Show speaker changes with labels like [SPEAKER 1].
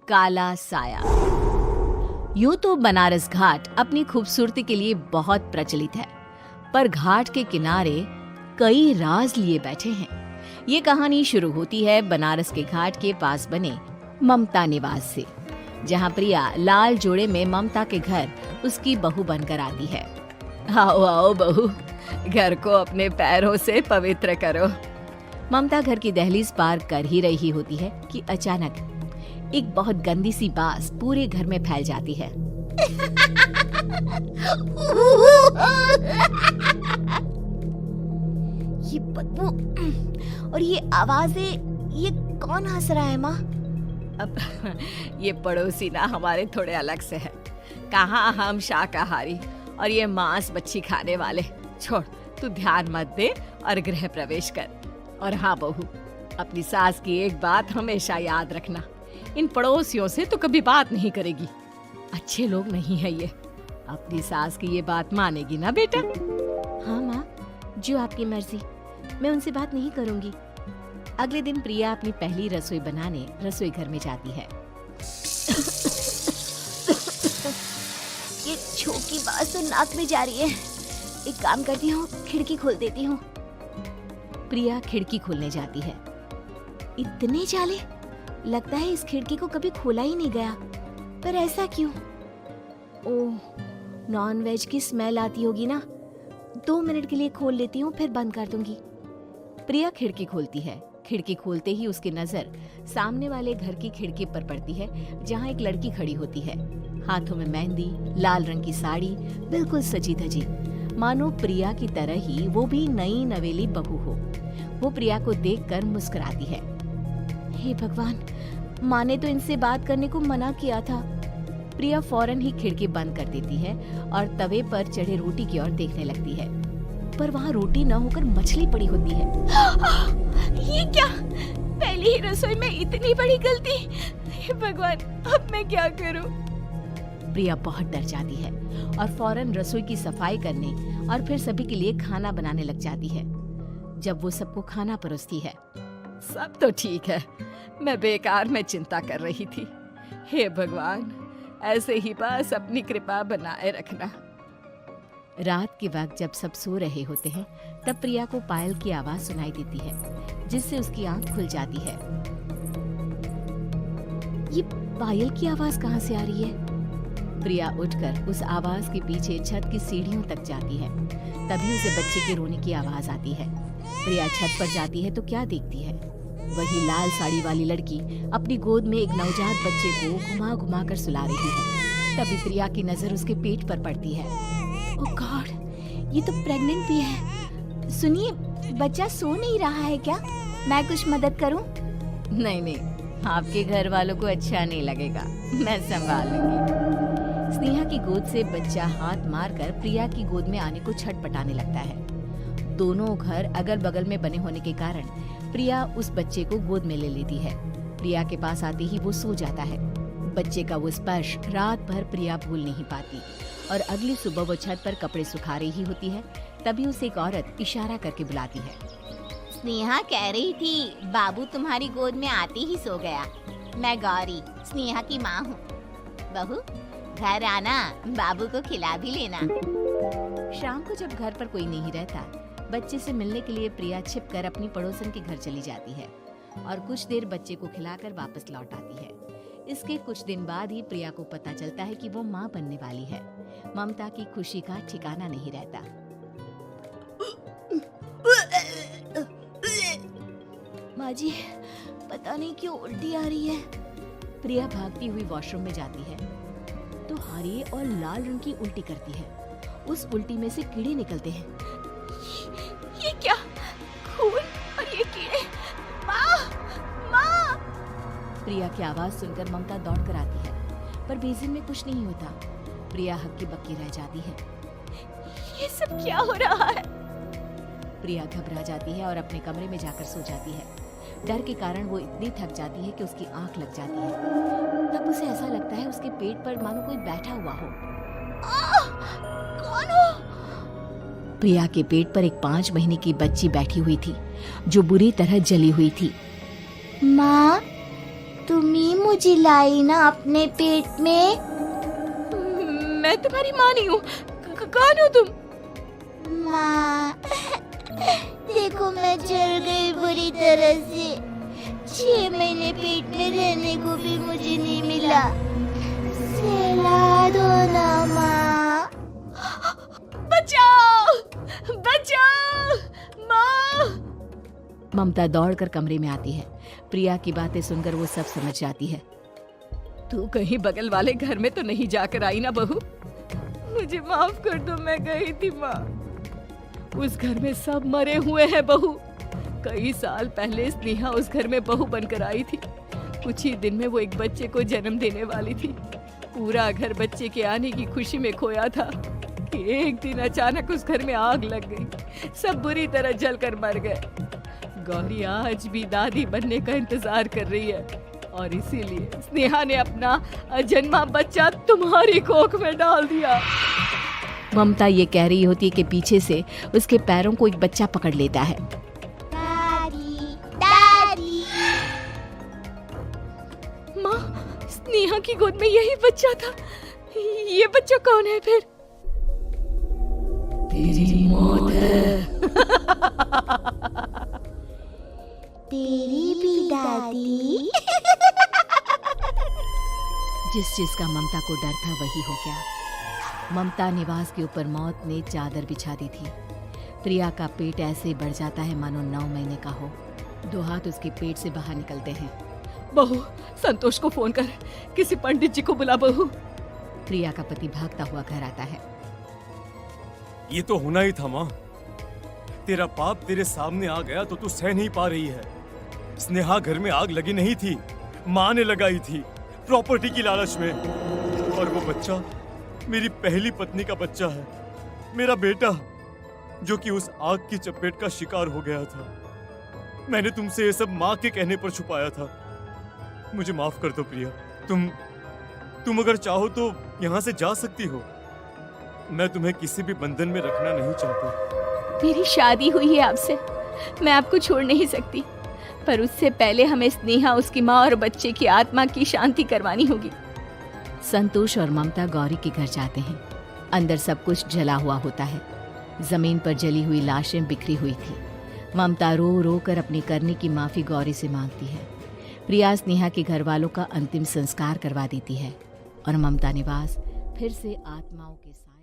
[SPEAKER 1] काला साया। यूं तो बनारस घाट अपनी खूबसूरती के लिए बहुत प्रचलित है, पर घाट के किनारे कई राज लिए बैठे हैं। ये कहानी शुरू होती है बनारस के घाट के पास बने ममता निवास से, जहाँ प्रिया लाल जोड़े में ममता के घर उसकी बहू बनकर आती है। आओ आओ बहू, घर को अपने पैरों से पवित्र करो। ममता घर की दहलीज पार कर ही रही होती है कि अचानक एक बहुत गंदी सी बास पूरे घर में फैल जाती है।
[SPEAKER 2] ये बदबू और ये आवाजें, ये कौन हंस रहा है माँ?
[SPEAKER 1] अब ये पड़ोसी ना हमारे थोड़े अलग से है। कहाँ हम शाकाहारी और ये मांस मच्छी खाने वाले। छोड़, तू ध्यान मत दे और गृह प्रवेश कर। और हाँ बहू, अपनी सास की एक बात हमेशा याद रखना, इन पड़ोसियों से तो कभी बात नहीं करेगी। अच्छे लोग नहीं है ये। अपनी सास की ये बात मानेगी ना बेटा?
[SPEAKER 2] हाँ माँ, जो आपकी मर्जी, मैं उनसे बात नहीं करूंगी।
[SPEAKER 1] अगले दिन प्रिया अपनी पहली रसोई बनाने रसोई घर में जाती है।
[SPEAKER 2] ये छोटी बात तो नाक में जा रही है। एक काम करती हूँ, खिड़की खोल देती हूँ।
[SPEAKER 1] प्रिया खिड़की खोलने जाती है।
[SPEAKER 2] इतने जाले, लगता है इस खिड़की को कभी खोला ही नहीं गया। पर ऐसा क्यों? ओह, नॉन वेज की स्मेल आती होगी ना। 2 मिनट के लिए खोल लेती हूँ, फिर बंद कर दूंगी।
[SPEAKER 1] प्रिया खिड़की खोलती है। खिड़की खोलते ही उसकी नजर सामने वाले घर की खिड़की पर पड़ती है, जहाँ एक लड़की खड़ी होती है। हाथों में मेहंदी, लाल रंग की साड़ी, बिल्कुल सजी धजी, मानो प्रिया की तरह ही वो भी नई नवेली बहू हो। वो प्रिया को देखकर मुस्कुराती है।
[SPEAKER 2] हे भगवान, माँ ने तो इनसे बात करने को मना किया था।
[SPEAKER 1] प्रिया फौरन ही खिड़की बंद कर देती है और तवे पर चढ़े रोटी की ओर देखने लगती है, पर वहाँ रोटी न होकर मछली पड़ी होती है।
[SPEAKER 2] ये क्या? पहली ही रसोई में इतनी बड़ी गलती। हे भगवान, अब मैं क्या करूं?
[SPEAKER 1] प्रिया बहुत डर जाती है और फौरन रसोई की सफाई करने और फिर सभी के लिए खाना बनाने लग जाती है। जब वो सबको खाना परोसती है, सब तो ठीक है, मैं बेकार में चिंता कर रही थी। हे भगवान, ऐसे ही बस अपनी कृपा बनाए रखना। रात के वक्त जब सब सो रहे होते हैं, तब प्रिया को पायल की आवाज सुनाई देती है, जिससे उसकी आंख खुल जाती है।
[SPEAKER 2] ये पायल की आवाज कहाँ से आ रही है?
[SPEAKER 1] प्रिया उठकर उस आवाज के पीछे छत की सीढ़ियों तक जाती है। तभी उसे बच्चे के रोने की आवाज आती है। प्रिया छत पर जाती है तो क्या देखती है? वही लाल साड़ी वाली लड़की अपनी गोद में एक नवजात बच्चे को घुमा घुमा कर सुला रही है। तभी प्रिया की नजर उसके पेट पर पड़ती है।
[SPEAKER 2] ओह गॉड, ये तो प्रेग्नेंट भी है। सुनिए, बच्चा सो नहीं रहा है क्या? मैं कुछ मदद करूं?
[SPEAKER 1] नहीं नहीं, आपके घर वालों को अच्छा नहीं लगेगा, मैं संभाल लूंगी। स्नेहा की गोद से बच्चा हाथ मारकर प्रिया की गोद में आने को छटपटाने लगता है। दोनों घर अगल बगल में बने होने के कारण प्रिया उस बच्चे को गोद में ले लेती है। प्रिया के पास आते ही वो सो जाता है। बच्चे का वो स्पर्श रात भर प्रिया भूल नहीं पाती और अगली सुबह वो छत पर कपड़े सुखा रही होती है। तभी उसे एक औरत इशारा करके बुलाती है।
[SPEAKER 2] स्नेहा कह रही थी बाबू तुम्हारी गोद में आते ही सो गया। मैं गौरी, स्नेहा की माँ हूँ। बहू, घर आना, बाबू को खिला भी लेना।
[SPEAKER 1] शाम को जब घर पर कोई नहीं रहता, बच्चे से मिलने के लिए प्रिया छिपकर अपनी पड़ोसन के घर चली जाती है और कुछ देर बच्चे को खिलाकर वापस लौट आती है। इसके कुछ दिन बाद ही प्रिया को पता चलता है कि वो माँ बनने वाली है। ममता की खुशी का ठिकाना नहीं रहता।
[SPEAKER 2] माँ जी, पता नहीं क्यों उल्टी आ रही है।
[SPEAKER 1] प्रिया भागती हुई वॉशरूम में जाती है तो हरी और लाल रंग की उल्टी करती है। उस उल्टी में से कीड़े निकलते हैं।
[SPEAKER 2] ये क्या? खून और ये कीड़े! माँ! माँ!
[SPEAKER 1] प्रिया की आवाज सुनकर ममता दौड़ कर आती है, पर बेसिन में कुछ नहीं होता। प्रिया हक्की बक्की रह जाती है।
[SPEAKER 2] ये सब क्या हो रहा है?
[SPEAKER 1] प्रिया घबरा जाती है और अपने कमरे में जाकर सो जाती है। डर के कारण वो इतनी थक जाती है कि उसकी आंख लग जाती है। तब उसे ऐसा लगता है उसके पेट पर मानो कोई बैठा हुआ हो।
[SPEAKER 2] कौन हो?
[SPEAKER 1] प्रिया के पेट पर एक 5 महीने की बच्ची बैठी हुई थी, जो बुरी तरह जली हुई थी।
[SPEAKER 2] माँ, तुम ही मुझे लाई ना अपने पेट में।
[SPEAKER 1] मैं तुम्हारी माँ नहीं हूँ। कौन हो तुम?
[SPEAKER 2] माँ, देखो मैं जल गई बुरी तरह से। 6 महीने पेट में रहने को भी मुझे नहीं मिला। सहला दो ना माँ।
[SPEAKER 1] बचाओ, बचाओ, माँ। ममता दौड़कर कमरे में आती है। प्रिया की बातें सुनकर वो सब समझ जाती है। तू कहीं बगल वाले घर में तो नहीं जाकर आई ना बहू? मुझे माफ कर दो, मैं गई थी माँ। उस घर में सब मरे हुए हैं बहू। कई साल पहले स्नेहा उस घर में बहू बनकर आई थी। कुछ ही दिन में वो एक बच्चे को जन्म देने वाली थी। पूरा घर बच्चे के आने की खुशी में खोया था कि एक दिन अचानक उस घर में आग लग गई। सब बुरी तरह जलकर मर गए। गौरी आज भी दादी बनने का इंतजार कर रही है और इसीलिए स्नेहा ने अपना अजन्मा बच्चा तुम्हारी कोख में डाल दिया। ममता ये कह रही होती है कि पीछे से उसके पैरों को एक बच्चा पकड़ लेता है।
[SPEAKER 2] दादी, दादी।
[SPEAKER 1] माँ, स्नेहा की गोद में यही बच्चा था। ये बच्चा कौन है फिर? तेरी मौत है।
[SPEAKER 2] तेरी भी दादी।
[SPEAKER 1] जिस चीज का ममता को डर था वही हो गया। ममता निवास के ऊपर मौत ने चादर बिछा दी थी। प्रिया का पेट ऐसे बढ़ जाता है मानो 9 महीने का हो। 2 हाथ उसके पेट से बाहर निकलते हैं। बहू, संतोष को फोन कर, किसी पंडित जी को बुला बहू। प्रिया का पति भागता हुआ घर आता है।
[SPEAKER 3] ये तो होना ही था माँ। तेरा पाप तेरे सामने आ गया तो तू सह नहीं पा रही है। स्नेहा घर में आग लगी नहीं थी, माँ ने लगाई थी प्रॉपर्टी की लालच में। और वो बच्चा मेरी पहली पत्नी का बच्चा है, मेरा बेटा, जो कि उस आग की चपेट का शिकार हो गया था। मैंने तुमसे ये सब माँ के कहने पर छुपाया था। मुझे माफ कर दो प्रिया। तुम अगर चाहो तो यहाँ से जा सकती हो। मैं तुम्हें किसी भी बंधन में रखना नहीं चाहता।
[SPEAKER 1] मेरी शादी हुई है आपसे, मैं आपको छोड़ नहीं सकती, पर उससे पहले हमें स्नेहा, उसकी माँ और बच्चे की आत्मा की शांति करवानी होगी। संतोष और ममता गौरी के घर जाते हैं। अंदर सब कुछ जला हुआ होता है। जमीन पर जली हुई लाशें बिखरी हुई थी। ममता रो रो कर अपने करने की माफी गौरी से मांगती है। प्रिया स्नेहा के घर वालों का अंतिम संस्कार करवा देती है और ममता निवास फिर से आत्माओं के साथ